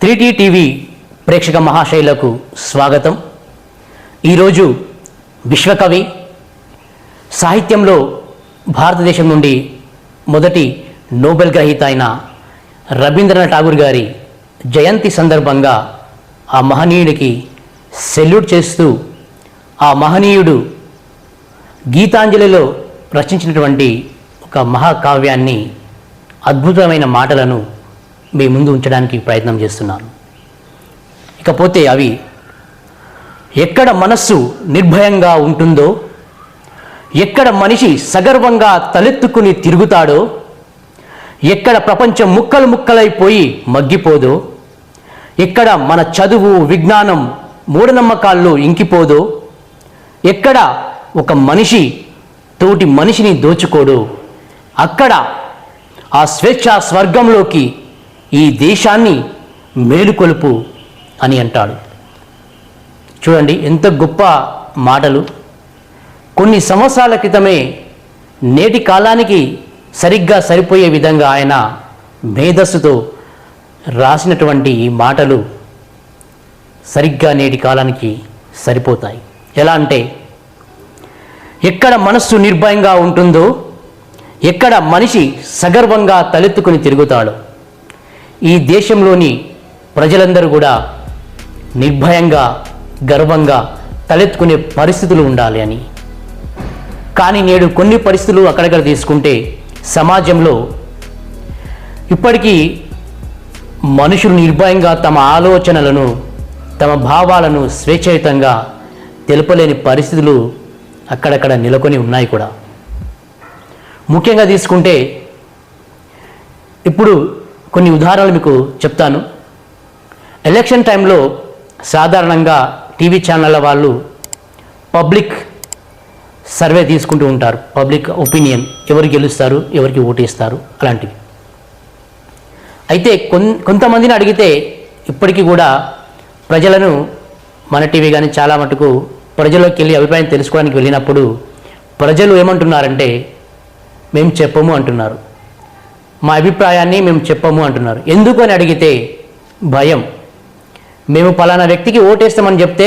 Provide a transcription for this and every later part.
3T TV ప్రేక్షక మహాశైలకు స్వాగతం. ఈరోజు విశ్వకవి సాహిత్యంలో భారతదేశం నుండి మొదటి నోబెల్ గ్రహీత అయిన రవీంద్రనాథ్ ఠాగూర్ గారి జయంతి సందర్భంగా ఆ మహనీయుడికి సెల్యూట్ చేస్తూ ఆ మహనీయుడు గీతాంజలిలో రచించినటువంటి ఒక మహాకావ్యాన్ని అద్భుతమైన మాటలను మీ ముందు ఉంచడానికి ప్రయత్నం చేస్తున్నాను. ఇకపోతే అవి ఎక్కడ మనస్సు నిర్భయంగా ఉంటుందో, ఎక్కడ మనిషి సగర్వంగా తలెత్తుకుని తిరుగుతాడో, ఎక్కడ ప్రపంచం ముక్కలు ముక్కలైపోయి మగ్గిపోదో, ఎక్కడ మన చదువు విజ్ఞానం మూఢనమ్మకాల్లో ఇంకిపోదో, ఎక్కడ ఒక మనిషి తోటి మనిషిని దోచుకోడో, అక్కడ ఆ స్వేచ్ఛా స్వర్గంలోకి ఈ దేశాన్ని మేలుకొలుపు అని అంటాడు. చూడండి ఎంత గొప్ప మాటలు. కొన్ని సంవత్సరాల క్రితమే నేటి కాలానికి సరిగ్గా సరిపోయే విధంగా ఆయన మేధస్సుతో రాసినటువంటి ఈ మాటలు సరిగ్గా నేటి కాలానికి సరిపోతాయి. ఎలా అంటే, ఎక్కడ మనస్సు నిర్భయంగా ఉంటుందో, ఎక్కడ మనిషి సగర్వంగా తలెత్తుకుని తిరుగుతాడో, ఈ దేశంలోని ప్రజలందరూ కూడా నిర్భయంగా గర్వంగా తలెత్తుకునే పరిస్థితులు ఉండాలి అని. కానీ నేడు కొన్ని పరిస్థితులు అక్కడక్కడ తీసుకుంటే సమాజంలో ఇప్పటికీ మనుషులు నిర్భయంగా తమ ఆలోచనలను తమ భావాలను స్వేచ్ఛాయుతంగా తెలుపలేని పరిస్థితులు అక్కడక్కడ నెలకొని ఉన్నాయి కూడా. ముఖ్యంగా తీసుకుంటే ఇప్పుడు కొన్ని ఉదాహరణలు మీకు చెప్తాను. ఎలక్షన్ టైంలో సాధారణంగా టీవీ ఛానళ్ళ వాళ్ళు పబ్లిక్ సర్వే తీసుకుంటూ ఉంటారు. పబ్లిక్ ఒపీనియన్, ఎవరు గెలుస్తారు, ఎవరికి ఓటేస్తారు, అలాంటివి. అయితే కొంతమందిని అడిగితే ఇప్పటికీ కూడా ప్రజలను, మన టీవీ కానీ చాలా మటుకు ప్రజల్లోకి వెళ్ళి అభిప్రాయం తెలుసుకోవడానికి వెళ్ళినప్పుడు ప్రజలు ఏమంటున్నారంటే, మేము చెప్పము అంటున్నారు, మా అభిప్రాయాన్ని మేము చెప్పము అంటున్నారు. ఎందుకు అని అడిగితే భయం. మేము పలానా వ్యక్తికి ఓటేస్తామని చెప్తే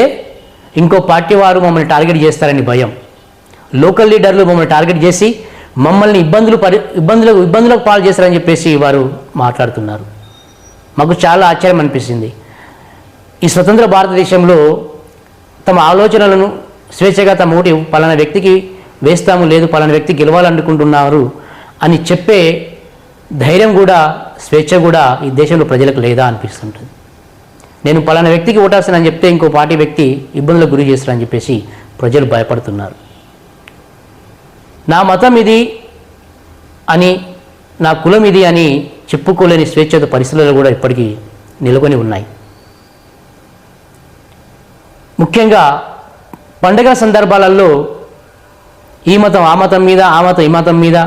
ఇంకో పార్టీ వారు మమ్మల్ని టార్గెట్ చేస్తారని భయం. లోకల్ లీడర్లు మమ్మల్ని టార్గెట్ చేసి మమ్మల్ని ఇబ్బందులకు పాలు చేస్తారని చెప్పేసి వారు మాట్లాడుతున్నారు. మాకు చాలా ఆశ్చర్యం అనిపిస్తుంది. ఈ స్వతంత్ర భారతదేశంలో తమ ఆలోచనలను స్వేచ్ఛగా తమ ఓటు పలానా వ్యక్తికి వేస్తాము, లేదు పలానా వ్యక్తి గెలవాలనుకుంటున్నారు అని చెప్పే ధైర్యం కూడా స్వేచ్ఛ కూడా ఈ దేశంలో ప్రజలకు లేదా అనిపిస్తుంటుంది. నేను పలానా వ్యక్తికి ఓటేస్తానని చెప్తే ఇంకో పార్టీ వ్యక్తి ఇబ్బందులకు గురి చేస్తారని చెప్పేసి ప్రజలు భయపడుతున్నారు. నా మతం ఇది అని, నా కులం ఇది అని చెప్పుకోలేని స్వేచ్ఛత పరిస్థితులు కూడా ఇప్పటికీ నెలకొని ఉన్నాయి. ముఖ్యంగా పండగ సందర్భాలలో ఈ మతం ఆ మతం మీద, ఆ మతం ఈ మతం మీద,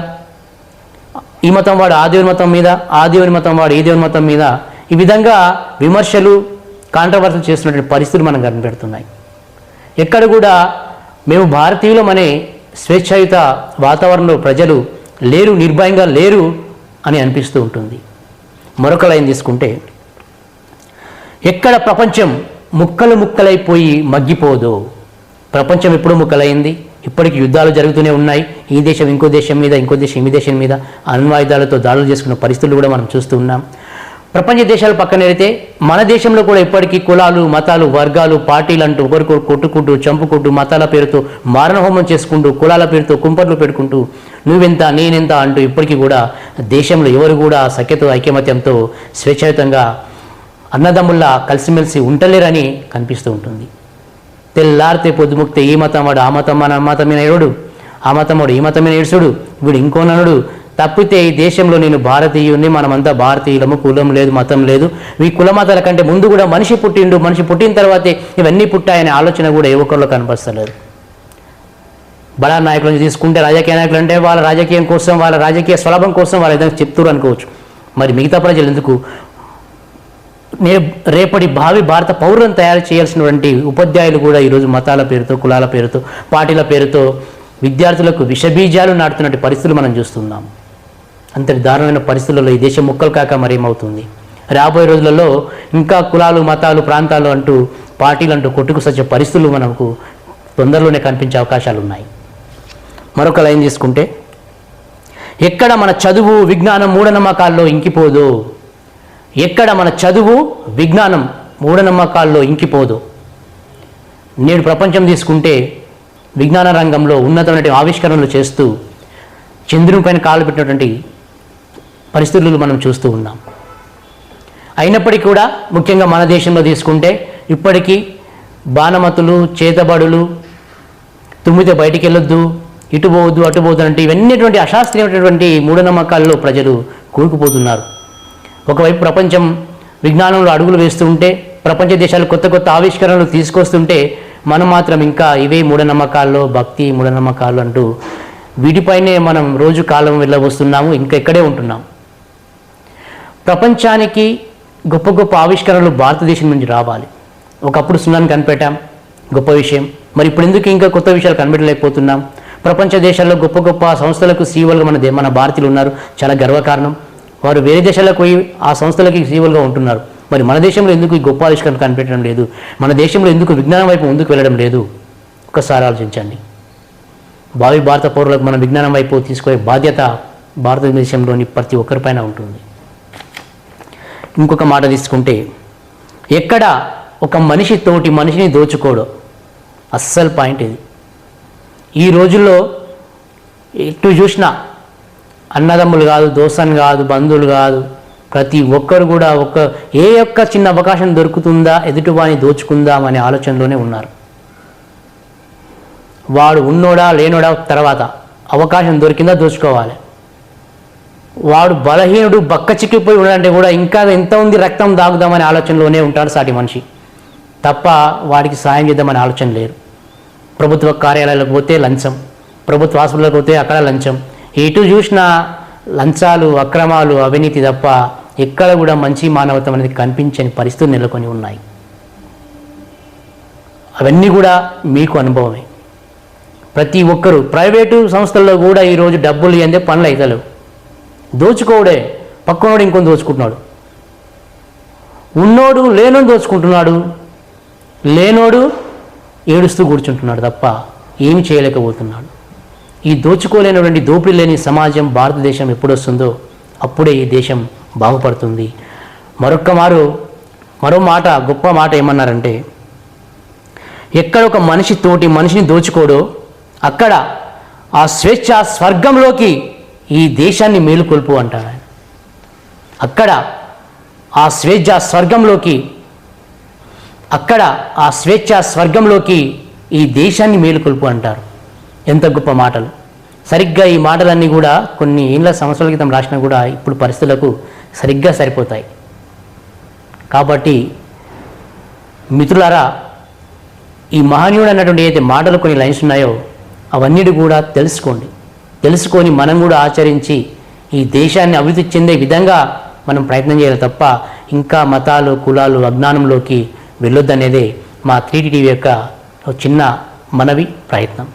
ఈ మతం వాడు ఆ దేవుని మతం మీద, ఆ దేవుని మతం వాడు ఈ దేవుని మతం మీద, ఈ విధంగా విమర్శలు కాంట్రవర్సీలు చేస్తున్నటువంటి పరిస్థితులు మనం కనిపెడుతున్నాయి. ఎక్కడ కూడా మేము భారతీయులం అనే స్వేచ్ఛాయుత వాతావరణంలో ప్రజలు లేరు, నిర్భయంగా లేరు అని అనిపిస్తూ ఉంటుంది. మరొక లైన్ తీసుకుంటే, ఎక్కడ ప్రపంచం ముక్కలు ముక్కలైపోయి మగ్గిపోదో, ప్రపంచం ఎప్పుడు ముక్కలైంది, ఇప్పటికీ యుద్ధాలు జరుగుతూనే ఉన్నాయి. ఈ దేశం ఇంకో దేశం మీద, ఇంకో దేశం ఈ దేశం మీద అణ్వాయుధాలతో దాడులు చేసుకున్న పరిస్థితులు కూడా మనం చూస్తూ ఉన్నాం. ప్రపంచ దేశాలు పక్కన పెడితే మన దేశంలో కూడా ఇప్పటికీ కులాలు, మతాలు, వర్గాలు, పార్టీలు అంటూ ఒకరికొకరు కొట్టుకుంటూ, చంపుకుంటూ, మతాల పేరుతో మారణహోమం చేసుకుంటూ, కులాల పేరుతో కుంపట్లు పెట్టుకుంటూ, నువ్వెంత నేనెంత అంటూ ఇప్పటికీ కూడా దేశంలో ఎవరు కూడా సఖ్యతో ఐకమత్యంతో స్వేచ్ఛాయుతంగా అన్నదమ్ముల్లా కలిసిమెలిసి ఉండలేరని కనిపిస్తూ ఉంటుంది. తెల్లారితే పొద్దుముక్తే ఈ మతం వాడు ఆ మతం మన మతమైన ఏడు, ఆ మతం వాడు ఈ మతమైన ఏడుసుడు, వీడు ఇంకోనడు తప్పితే ఈ దేశంలో నేను భారతీయుని, మనమంతా భారతీయులము, కులం లేదు మతం లేదు. ఈ కుల మతాల కంటే ముందు కూడా మనిషి పుట్టిండు, మనిషి పుట్టిన తర్వాతే ఇవన్నీ పుట్టాయనే ఆలోచన కూడా ఏ ఒక్కరిలో కనిపిస్తలేదు. బడా నాయకులను తీసుకుంటే, రాజకీయ నాయకులు అంటే వాళ్ళ రాజకీయం కోసం, వాళ్ళ రాజకీయ స్వలాభం కోసం వాళ్ళు ఏదైనా చెప్తారు అనుకోవచ్చు. మరి మిగతా ప్రజలు ఎందుకు? రేపటి భావి భారత పౌరులను తయారు చేయాల్సినటువంటి ఉపాధ్యాయులు కూడా ఈరోజు మతాల పేరుతో, కులాల పేరుతో, పార్టీల పేరుతో విద్యార్థులకు విషబీజాలు నాటుతున్నటువంటి పరిస్థితులు మనం చూస్తున్నాం. అంతటి దారుణమైన పరిస్థితుల్లో ఈ దేశం ముక్కలు కాక మరేమవుతుంది. రాబోయే రోజులలో ఇంకా కులాలు మతాలు ప్రాంతాలు అంటూ పార్టీలు అంటూ కొట్టుకు సచ్చే పరిస్థితులు మనకు తొందరలోనే కనిపించే అవకాశాలు ఉన్నాయి. మరొక లైన్ తీసుకుంటే, ఎక్కడ మన చదువు విజ్ఞానం మూఢనమ్మకాల్లో ఇంకిపోదు, ఎక్కడ మన చదువు విజ్ఞానం మూఢనమ్మకాల్లో ఇంకిపోదు. నేడు ప్రపంచం తీసుకుంటే విజ్ఞాన రంగంలో ఉన్నతమైన ఆవిష్కరణలు చేస్తూ చంద్రుని పైన కాలు పెట్టినటువంటి పరిస్థితులు మనం చూస్తూ ఉన్నాం. అయినప్పటికీ కూడా ముఖ్యంగా మన దేశంలో తీసుకుంటే ఇప్పటికీ బాణమతులు, చేతబడులు, తుమ్మితే బయటికి వెళ్ళొద్దు, ఇటు పోవద్దు అటు పోవద్దు అంటే ఇవన్నీటువంటి అశాస్త్రీయమైనటువంటి మూఢనమ్మకాల్లో ప్రజలు కూరుకుపోతున్నారు. ఒకవైపు ప్రపంచం విజ్ఞానంలో అడుగులు వేస్తూ ఉంటే, ప్రపంచ దేశాలు కొత్త కొత్త ఆవిష్కరణలు తీసుకొస్తుంటే, మనం మాత్రం ఇంకా ఇవే మూఢనమ్మకాల్లో భక్తి మూఢనమ్మకాలు అంటూ వీటిపైనే మనం రోజు కాలం వెళ్ళవస్తున్నాము, ఇంకా ఇక్కడే ఉంటున్నాం. ప్రపంచానికి గొప్ప గొప్ప ఆవిష్కరణలు భారతదేశం నుంచి రావాలి. ఒకప్పుడు సున్నాన్ని కనిపెట్టాం, గొప్ప విషయం. మరి ఇప్పుడు ఎందుకు ఇంకా కొత్త విషయాలు కనిపెట్టలేకపోతున్నాం? ప్రపంచ దేశాల్లో గొప్ప గొప్ప సంస్థలకు సీఈఓలుగా మన భారతీయులు ఉన్నారు, చాలా గర్వకారణం. వారు వేరే దేశాలకు పోయి ఆ సంస్థలకి సీఈఓలుగా ఉంటున్నారు. మరి మన దేశంలో ఎందుకు ఈ గొప్ప ఆవిష్కరణ కనిపెట్టడం లేదు? మన దేశంలో ఎందుకు విజ్ఞానం వైపు ముందుకు వెళ్ళడం లేదు? ఒకసారి ఆలోచించండి. భావి భారత పౌరులకు మన విజ్ఞానం వైపు తీసుకునే బాధ్యత భారతదేశంలోని ప్రతి ఒక్కరిపైన ఉంటుంది. ఇంకొక మాట తీసుకుంటే, ఎక్కడ ఒక మనిషి తోటి మనిషిని దోచుకోడు, అస్సలు పాయింట్ ఇది. ఈ రోజుల్లో ఎటు చూసినా అన్నదమ్ములు కాదు, దోస్తాను కాదు, బంధువులు కాదు, ప్రతి ఒక్కరు కూడా ఏ ఒక్క చిన్న అవకాశం దొరుకుతుందా ఎదుటివాడిని దోచుకుందాం అనే ఆలోచనలోనే ఉన్నారు. వాడు ఉన్నోడా లేనోడా తర్వాత, అవకాశం దొరికిందా దోచుకోవాలి. వాడు బలహీనుడు బక్క చిక్కిపోయి ఉన్నాడంటే కూడా ఇంకా ఎంత ఉంది రక్తం దాగుదామనే ఆలోచనలోనే ఉంటాడు సాటి మనిషి తప్ప వాడికి సాయం చేద్దామనే ఆలోచన లేరు. ప్రభుత్వ కార్యాలయాలకు పోతే లంచం, ప్రభుత్వ హాస్పిటల్కి పోతే అక్కడ లంచం, ఎటు చూసినా లంచాలు, అక్రమాలు, అవినీతి తప్ప ఎక్కడ కూడా మంచి మానవత్వం అనేది కనిపించని పరిస్థితులు నెలకొని ఉన్నాయి. అవన్నీ కూడా మీకు అనుభవమే. ప్రతి ఒక్కరూ ప్రైవేటు సంస్థల్లో కూడా ఈరోజు డబ్బులు ఇవ్వందే పనులు అవుతలేవు. దోచుకోవడే, పక్కనోడు ఇంకొని దోచుకుంటున్నాడు, ఉన్నోడు లేనోడు దోచుకుంటున్నాడు, లేనోడు ఏడుస్తూ కూర్చుంటున్నాడు తప్ప ఏమి చేయలేకపోతున్నాడు. ఈ దోచుకోలేనటువంటి దోపిడీ లేని సమాజం భారతదేశం ఎప్పుడొస్తుందో అప్పుడే ఈ దేశం బాగుపడుతుంది. మరో మాట, గొప్ప మాట ఏమన్నారంటే, ఎక్కడ ఒక మనిషి తోటి మనిషిని దోచుకోడో అక్కడ ఆ స్వేచ్ఛ స్వర్గంలోకి ఈ దేశాన్ని మేలుకొల్పు అంటారు ఆయన. అక్కడ ఆ స్వేచ్ఛ స్వర్గంలోకి ఈ దేశాన్ని మేలుకొల్పు అంటారు. ఎంత గొప్ప మాటలు! సరిగ్గా ఈ మాటలన్నీ కూడా కొన్ని ఏళ్ళ సంవత్సరాల క్రితం రాసినా కూడా ఇప్పుడు పరిస్థితులకు సరిగ్గా సరిపోతాయి. కాబట్టి మిత్రులారా, ఈ మహనీయుడు అన్నటువంటి ఏదైతే మాటలు కొన్ని లైన్స్ ఉన్నాయో అవన్నీ కూడా తెలుసుకొని మనం కూడా ఆచరించి ఈ దేశాన్ని అభివృద్ధి చెందే విధంగా మనం ప్రయత్నం చేయాలి తప్ప ఇంకా మతాలు, కులాలు, అజ్ఞానంలోకి వెళ్ళొద్దనేదే మా 3T టీవీ యొక్క చిన్న మనవి, ప్రయత్నం.